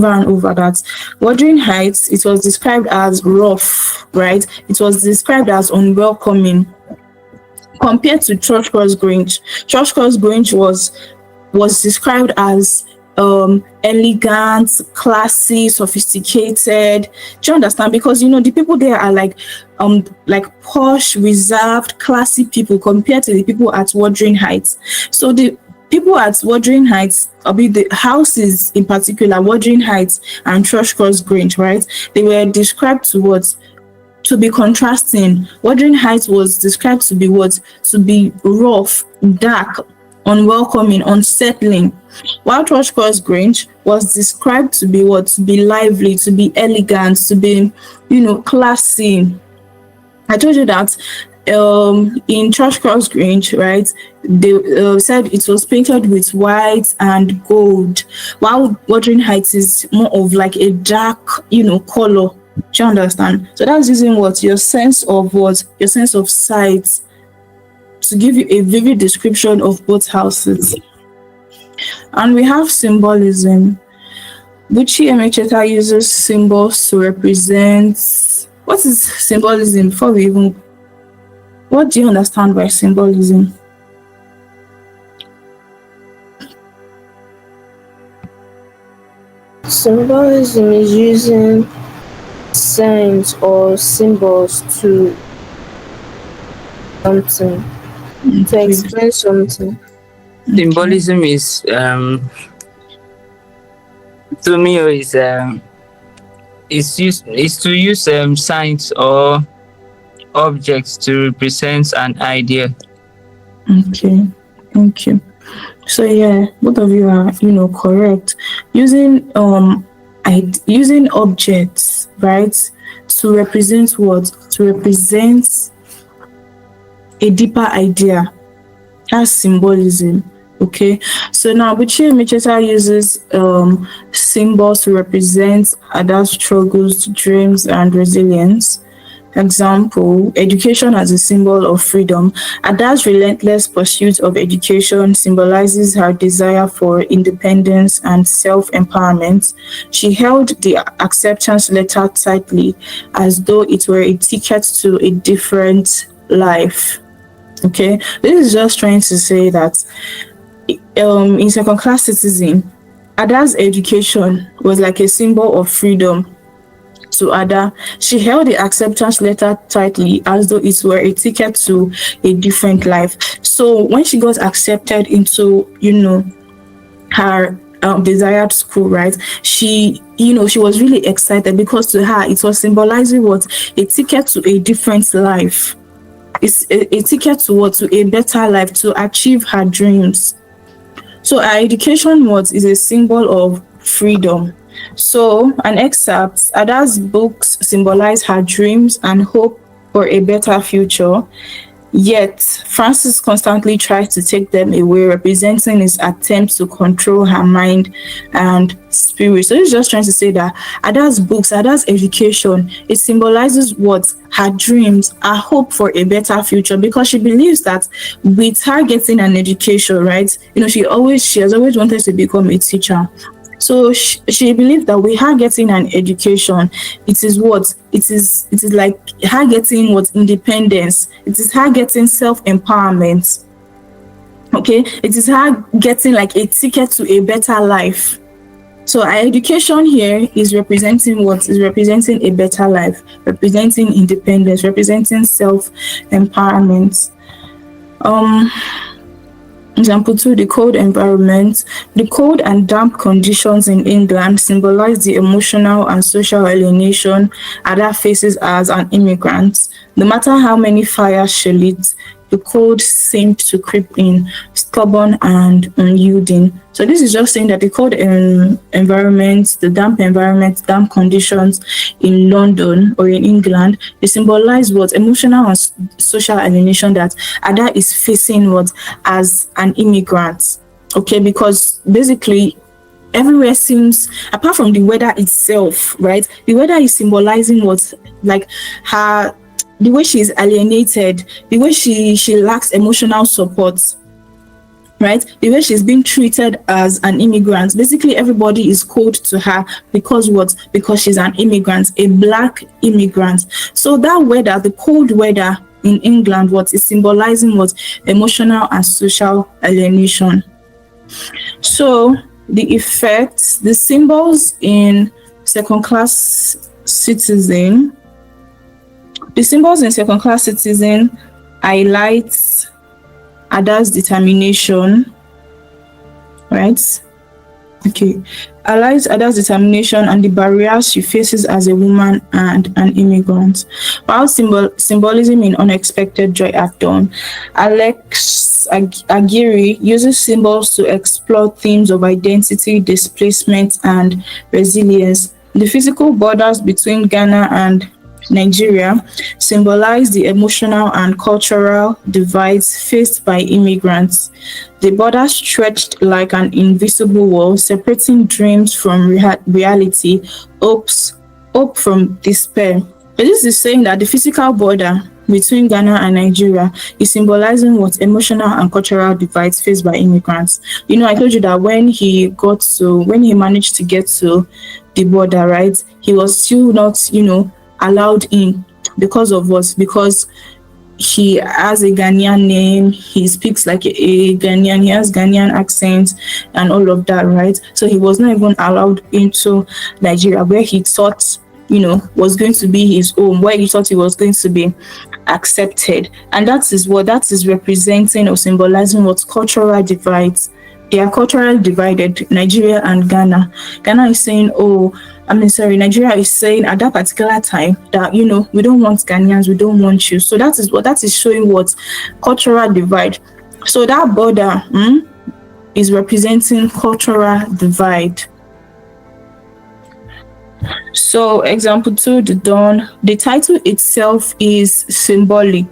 over and over that Wuthering Heights, it was described as rough, right? It was described as unwelcoming compared to Church Cross Grange. Church Cross Grange was described as elegant, classy, sophisticated. Do you understand? Because the people there are like posh, reserved, classy people compared to the people at Wuthering Heights. So the people at Wuthering Heights, the houses in particular, Wuthering Heights and Church Cross Grange, right? They were described to be contrasting. Wuthering Heights was described to be to be rough, dark, unwelcoming, unsettling, while Church Cross Grange was described to be to be lively, to be elegant, to be classy. I told you that in Church Cross Grange, right, they said it was painted with white and gold, while Wuthering Heights is more of like a dark color. Do you understand? So that's using your sense of sight to give you a vivid description of both houses. And we have symbolism. Buchi Emecheta uses symbols to represent. What is symbolism? What do you understand by symbolism? Symbolism is using signs or symbols to something, to explain something. Symbolism is to me is to use signs or objects to represent an idea. Okay, thank you. So yeah, both of you are correct. Using using objects, right, to represent to represent a deeper idea. That's symbolism. Okay, so now Buchi Emecheta uses symbols to represent Ada's struggles, dreams, and resilience. Example, education as a symbol of freedom. Ada's relentless pursuit of education symbolizes her desire for independence and self-empowerment. She held the acceptance letter tightly as though it were a ticket to a different life. Okay, this is just trying to say that in second class citizen, Ada's education was like a symbol of freedom to Ada. She held the acceptance letter tightly as though it were a ticket to a different life. So when she got accepted into her desired school, right, she was really excited because to her it was symbolizing a ticket to a different life. It's a ticket to a better life, to achieve her dreams. So our education is a symbol of freedom. So an excerpt, Ada's books symbolize her dreams and hope for a better future. Yet Francis constantly tries to take them away, representing his attempt to control her mind and spirit. So he's just trying to say that Ada's books, Ada's education, it symbolizes her dreams, her hope for a better future, because she believes that with her getting an education, right, she has always wanted to become a teacher. So she believed that with her getting an education, it is like her getting independence. It is her getting self-empowerment. Okay, it is her getting like a ticket to a better life. So our education here is representing representing a better life, representing independence, representing self-empowerment. Example 2, the cold environment. The cold and damp conditions in England symbolize the emotional and social alienation Ada faces as an immigrant. No matter how many fires she lit, the cold seemed to creep in, stubborn and unyielding. So this is just saying that the cold environment, the damp environment, damp conditions in London or in England, they symbolize emotional and social alienation that Ada is facing as an immigrant. Okay, because basically everywhere seems, apart from the weather itself, right? The weather is symbolizing her, the way she is alienated, the way she lacks emotional support. right? The way she's being treated as an immigrant. Basically, everybody is cold to her because what? Because she's an immigrant, a black immigrant. So that weather, the cold weather in England, what is symbolizing what? Emotional and social alienation. So the effects, the symbols in second class citizen, the symbols in second class citizen highlights Ada's determination, right? Okay. Highlights Ada's determination and the barriers she faces as a woman and an immigrant. While symbolism in unexpected joy at dawn, Alex Aguirre uses symbols to explore themes of identity, displacement, and resilience. The physical borders between Ghana and Nigeria symbolize the emotional and cultural divides faced by immigrants. The border stretched like an invisible wall, separating dreams from reality, hope from despair. This is saying that the physical border between Ghana and Nigeria is symbolizing what? Emotional and cultural divides faced by immigrants. I told you that when he managed to get to the border, right, he was still not, allowed in because of what? Because he has a Ghanaian name, he speaks like a Ghanaian, he has Ghanaian accent and all of that, right? So he was not even allowed into Nigeria, where he thought, was going to be his home, where he thought he was going to be accepted. And that is representing or symbolizing what? Cultural divides. They are culturally divided, Nigeria and Ghana. Ghana is saying, Nigeria is saying at that particular time that, we don't want Ghanaians, we don't want you. So that is showing what? Cultural divide. So that border is representing cultural divide. So example 2, the dawn. The title itself is symbolic.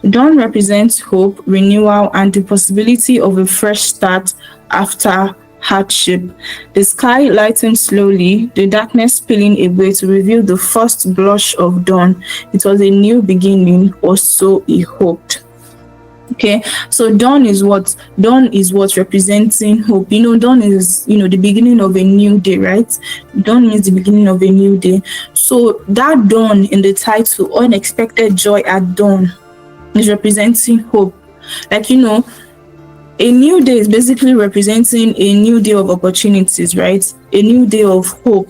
Dawn represents hope, renewal, and the possibility of a fresh start after hardship. The sky lightens slowly, the darkness peeling away to reveal the first blush of dawn. It was a new beginning, or so he hoped. Okay, so dawn is what representing hope. Dawn is the beginning of a new day, right? Dawn means the beginning of a new day. So that dawn in the title, unexpected joy at dawn, is representing hope. Like, a new day is basically representing a new day of opportunities, right? A new day of hope.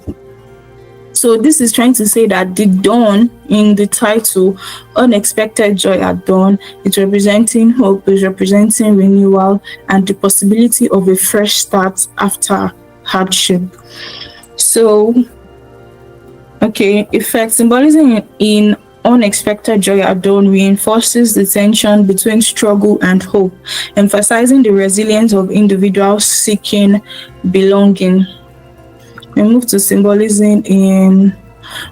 So this is trying to say that the dawn in the title, unexpected joy at dawn, is representing hope, is representing renewal, and the possibility of a fresh start after hardship. So, okay, effect symbolism in unexpected joy at dawn reinforces the tension between struggle and hope, emphasizing the resilience of individuals seeking belonging. We move to symbolism in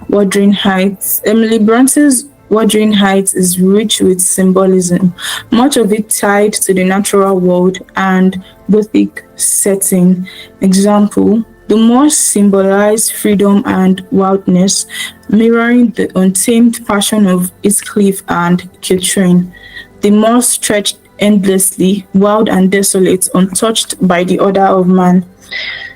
Wuthering Heights. Emily Bronte's Wuthering Heights is rich with symbolism, much of it tied to the natural world and Gothic setting. Example, the moors symbolize freedom and wildness, mirroring the untamed passion of Heathcliff and Katrine. The moors stretched endlessly, wild and desolate, untouched by the order of man.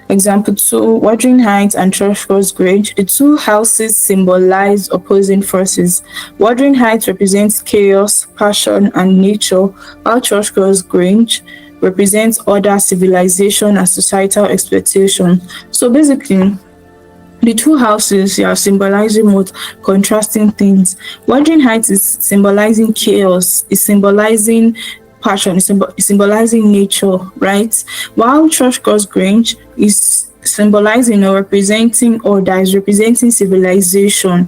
Example 2, Wuthering Heights and Churchgoers Grange. The two houses symbolize opposing forces. Wuthering Heights represents chaos, passion, and nature, while Churchgoers Grange represents order, civilization, and societal expectation. So basically, the two houses are symbolizing what? Contrasting things. Wuthering Heights is symbolizing chaos, is symbolizing passion, is symbolizing nature, right? While Churchgoers Grange is symbolizing or representing order, is representing civilization.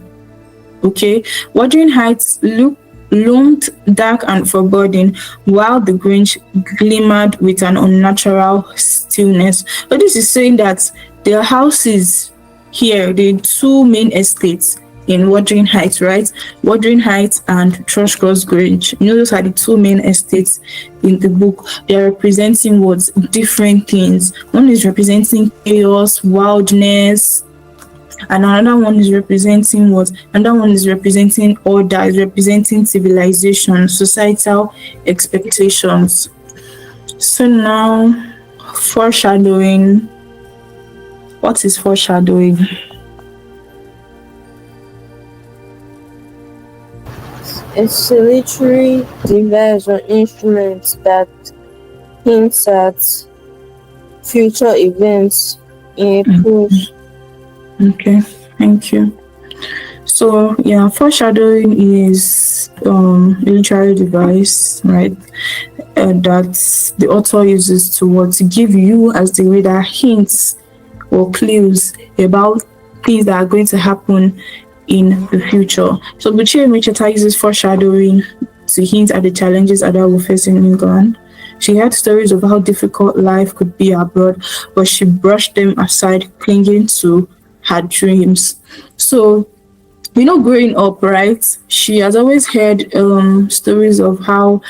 Okay, Wuthering Heights loomed dark and foreboding, while the Grange glimmered with an unnatural stillness. But this is saying that the houses here, the two main estates in Wuthering Heights, right? Wuthering Heights and Churchgoers Grange. Those are the two main estates in the book. They are representing what? Different things. One is representing chaos, wildness, and another one is representing what? Another one is representing order, is representing civilization, societal expectations. So now, foreshadowing. What is foreshadowing? It's a literary device or instrument that hints at future events in a prose. Okay, thank you. So yeah, foreshadowing is a literary device, right? That the author uses to what, to give you as the reader hints or clues about things that are going to happen in the future. So Buchi Micheta uses foreshadowing to hint at the challenges Ada will face in England. She heard stories of how difficult life could be abroad, but she brushed them aside, clinging to her dreams. So, growing up, right, she has always heard stories of how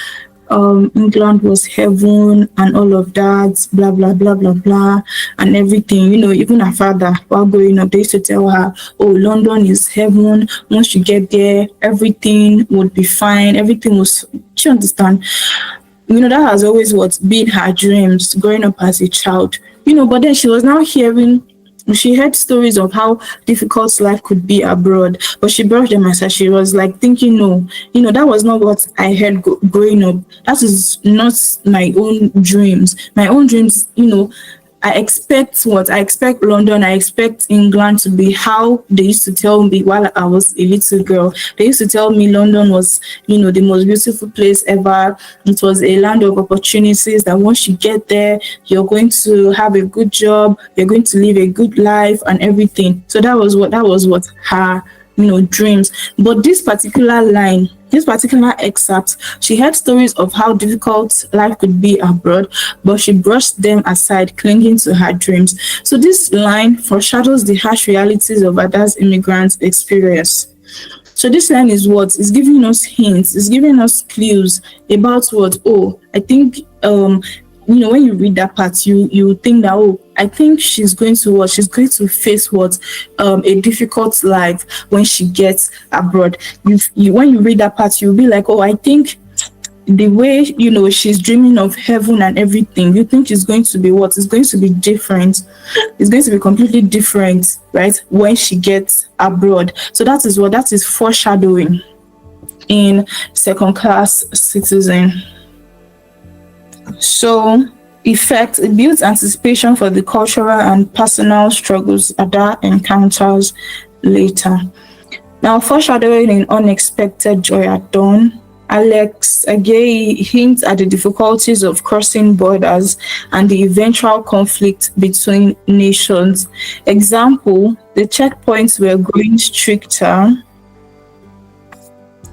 England was heaven and all of that, blah blah blah blah blah, and everything. Even her father, while growing up, they used to tell her, "Oh, London is heaven. Once you get there, everything would be fine. Everything was." Do you understand? That has always what been her dreams growing up as a child. But then she heard stories of how difficult life could be abroad, but she brushed them aside. She was like thinking, no, that was not what I heard growing up. That is not my own dreams. My own dreams, I expect London, I expect England to be how they used to tell me while I was a little girl. They used to tell me London was, the most beautiful place ever. It was a land of opportunities that once you get there, you're going to have a good job, you're going to live a good life and everything. So that was what her dreams. But this particular excerpt, she heard stories of how difficult life could be abroad, but she brushed them aside, clinging to her dreams. So this line foreshadows the harsh realities of Ada's immigrant experience. So this line is what is giving us hints, is giving us clues about what. Oh, I think when you read that part, you think that, oh, I think she's going to face what, a difficult life when she gets abroad. When you read that part, you'll be like, oh, I think the way she's dreaming of heaven and everything, you think it's going to be what? It's going to be different. It's going to be completely different, right? When she gets abroad. So that is foreshadowing in second class citizen. So, effect, it builds anticipation for the cultural and personal struggles Ada encounters later. Now, foreshadowing in unexpected joy at dawn. Alex again hints at the difficulties of crossing borders and the eventual conflict between nations. Example, the checkpoints were growing stricter.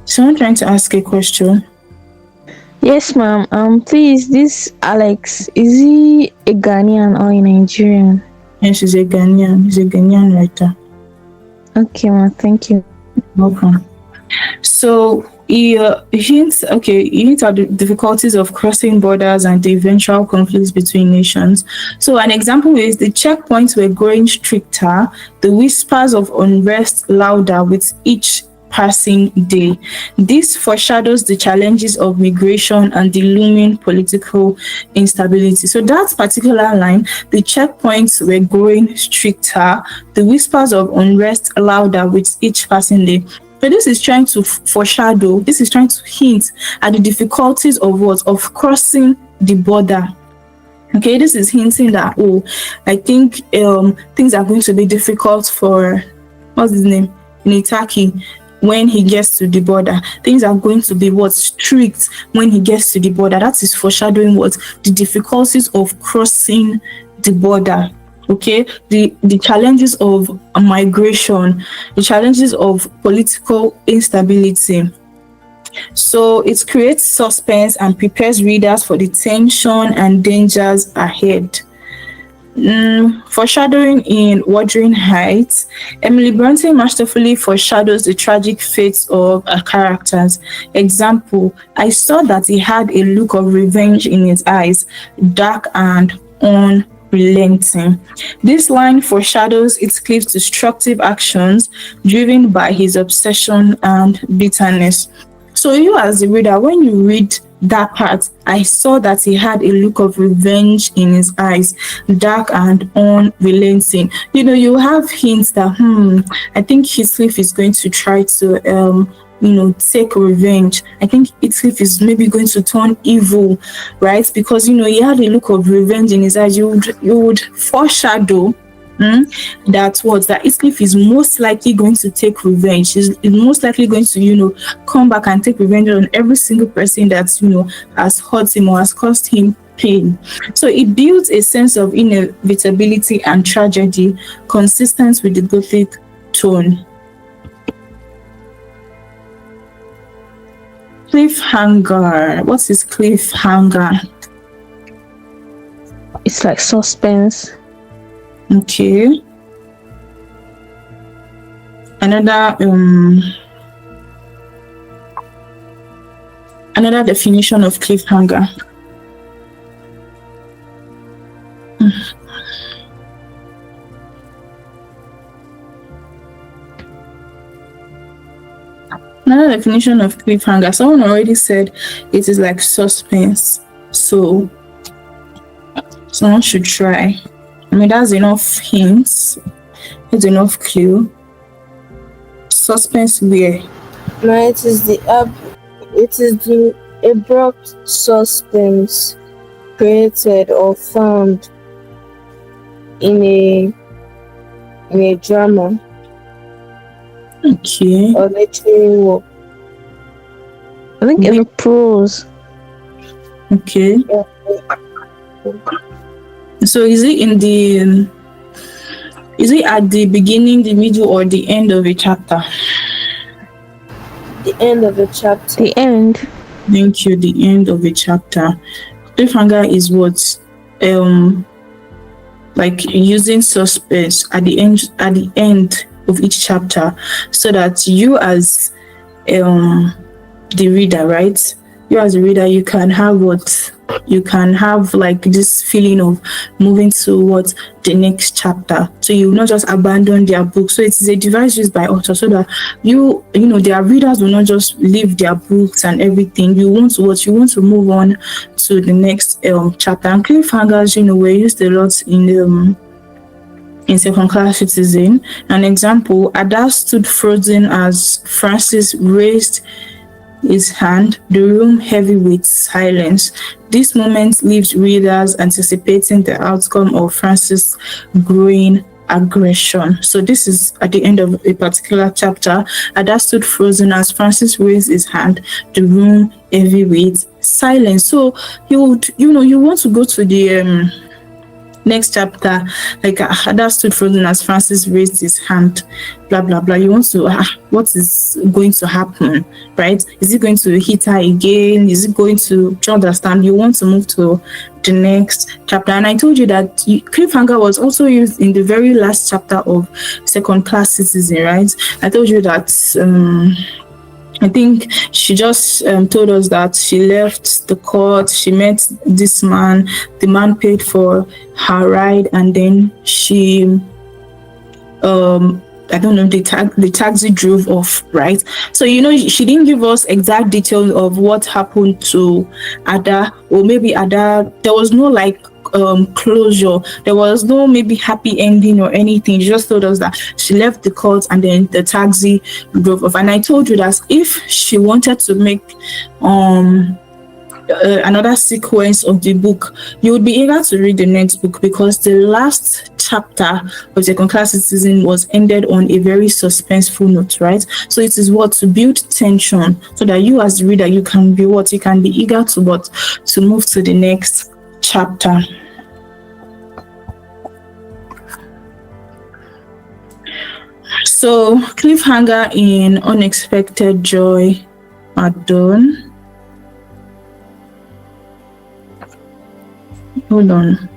Someone trying to ask a question. Yes, ma'am. Please, this Alex, is he a Ghanaian or a Nigerian? Yes, he's a Ghanaian. He's a Ghanaian writer. Okay, ma'am. Thank you. Welcome. So he hints at the difficulties of crossing borders and the eventual conflicts between nations. So an example is the checkpoints were growing stricter, the whispers of unrest louder with each passing day. This foreshadows the challenges of migration and the looming political instability. So that particular line, the checkpoints were growing stricter, the whispers of unrest louder with each passing day. So this is trying to foreshadow, this is trying to hint at the difficulties of what? Of crossing the border. Okay, this is hinting that, oh, I think things are going to be difficult for, what's his name? Nitaki. When he gets to the border, things are going to be what? Strict when he gets to the border. That is foreshadowing what? The difficulties of crossing the border. Okay, the challenges of migration, the challenges of political instability. So it creates suspense and prepares readers for the tension and dangers ahead. Foreshadowing in Wuthering Heights, Emily Bronte masterfully foreshadows the tragic fates of her characters. Example, I saw that he had a look of revenge in his eyes, dark and unrelenting. This line foreshadows Heathcliff's destructive actions driven by his obsession and bitterness. So you as the reader, when you read that part, I saw that he had a look of revenge in his eyes, dark and unrelenting. You have hints that I think Heathcliff is going to try to take revenge. I think Heathcliff is maybe going to turn evil, right? Because he had a look of revenge in his eyes. You would foreshadow that Heathcliff is most likely going to take revenge. He's most likely going to, come back and take revenge on every single person that, has hurt him or has caused him pain. So it builds a sense of inevitability and tragedy consistent with the Gothic tone. Cliffhanger. What is cliffhanger? It's like suspense. Okay. Another definition of cliffhanger. Another definition of cliffhanger. Someone already said it is like suspense. So someone should try. That's enough hints. It's enough clue. Suspense where? No, it is the abrupt suspense created or found in a drama. Okay. Or literary work. I think in prose. Okay. Yeah. So is it at the beginning, the middle, or the end of a chapter? The end of a chapter. The end. Thank you. The end of a chapter. Cliffhanger is what? Like using suspense at the end of each chapter, so that you as the reader, right? You as a reader, you can have like this feeling of moving towards the next chapter. So you will not just abandon their book. So it is a device used by authors so that their readers will not just leave their books and everything. You want to move on to the next chapter. And cliffhangers, were used a lot in second class citizen. An example: Ada stood frozen as Francis raised his hand, the room heavy with silence. This moment leaves readers anticipating the outcome of Francis' growing aggression. So this is at the end of a particular chapter. Ada stood frozen as Francis raised his hand, the room heavy with silence. So you want to go to the next chapter, like Ada stood frozen as Francis raised his hand, blah blah blah. You want to what is going to happen, right? Is it going to hit her again? Is it going to, do you understand? You want to move to the next chapter. And I told you that cliffhanger was also used in the very last chapter of Second Class Citizen, right? I told you that I think she just told us that she left the court, she met this man, the man paid for her ride, and then she, I don't know, the taxi drove off, right? So, she didn't give us exact details of what happened to Ada, or maybe Ada, there was no closure, there was no maybe happy ending or anything. She just told us that she left the court and then the taxi drove off. And I told you that if she wanted to make another sequence of the book, you would be eager to read the next book, because the last chapter of Second Class Citizen was ended on a very suspenseful note, right? So it is to build tension, so that you as the reader, you can be eager to move to the next chapter. So cliffhanger in Unexpected Joy at Dawn. Hold on.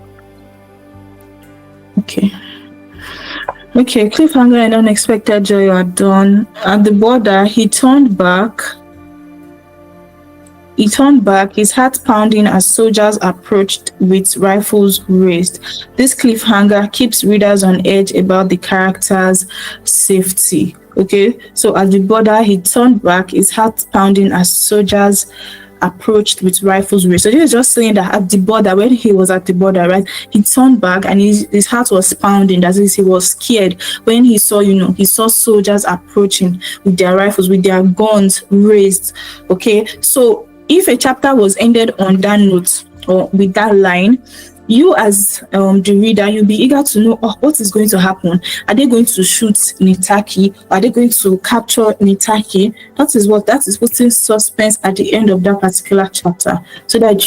Okay, cliffhanger in Unexpected Joy at Dawn. At the border, he turned back, his heart pounding as soldiers approached with rifles raised. This cliffhanger keeps readers on edge about the character's safety. Okay, so at the border, he turned back, his heart pounding as soldiers approached with rifles raised. So this is just saying that at the border, when he was at the border, right, he turned back and his heart was pounding, as if he was scared when he saw, he saw soldiers approaching with their rifles, with their guns raised. Okay, so if a chapter was ended on that note or with that line, you as the reader, you'll be eager to know, what is going to happen. Are they going to shoot Nitaki? Are they going to capture Nitaki? That is putting suspense at the end of that particular chapter, so that